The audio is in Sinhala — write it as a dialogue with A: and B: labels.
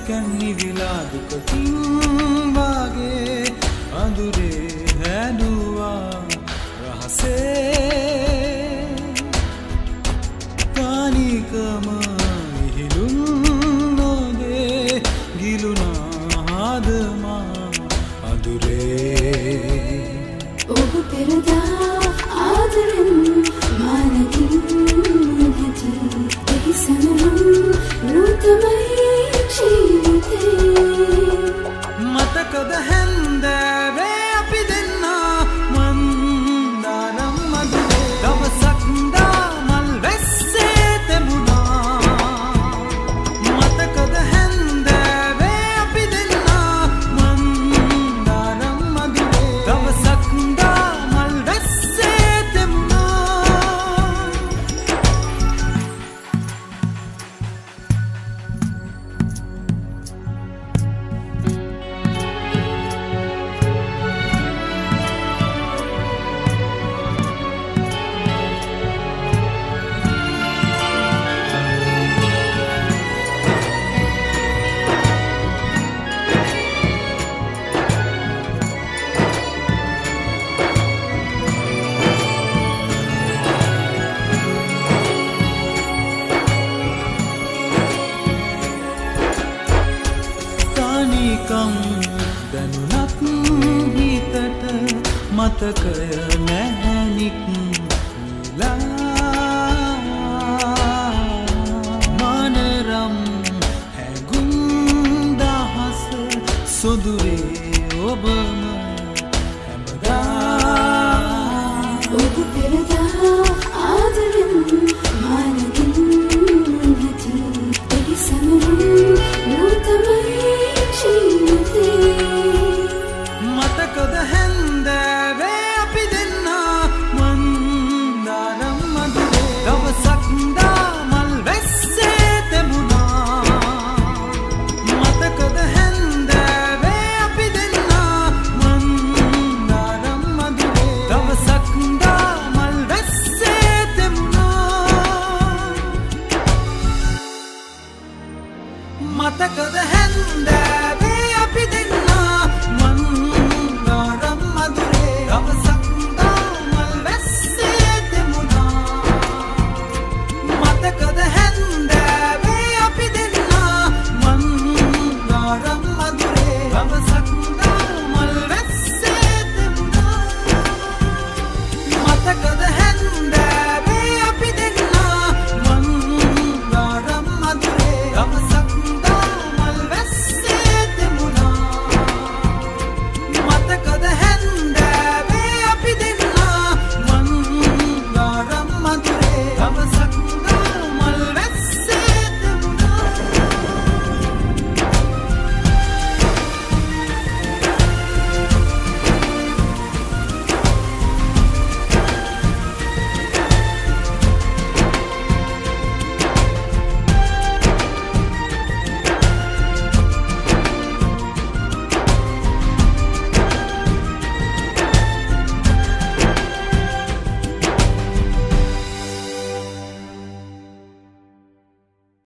A: කැන්නි විලාදුකකින් වාගේ අඳුරේ හැදුවා රහසේ කානිකම ඉහිලුම් නොදේ ගිලුනා හදමා අඳුරේ
B: ඔබ පෙරදා ආදරෙන් මානකින් නැති එහි සනරුම් රුතමයි ජීවිතේ
A: මතකද හැන්දෑවේ අපි දෙන්නා මන්දානම් මදුවේ දවසක් දාමල් වැස්සේ තෙමුණා මතකද හැන්දෑවේ අපි දෙන්නා මන්දානම් මදුවේ දවසක් දාමල් වැස්සේ තෙමුණා නිකම් දැනුනත් හිතට මතකය නැහැනික් මනරම් හැගුම් දහස සොදුරේ ඔබම හැමදා
B: ඔබ පෙරදා ආදරෙන් මානකින් නැති එහි සනරුම් රුතමයි
A: මතකද හැන්දෑවේ අපි දෙන්නා මන්දානම් මදුවේ දවසක් දාමල් වැස්සේ තෙමුණා මතකද හැන්දෑවේ අපි දෙන්නා මන්දානම් මදුවේ දවසක් දාමල් වැස්සේ තෙමුණා මතකද හැන්දෑ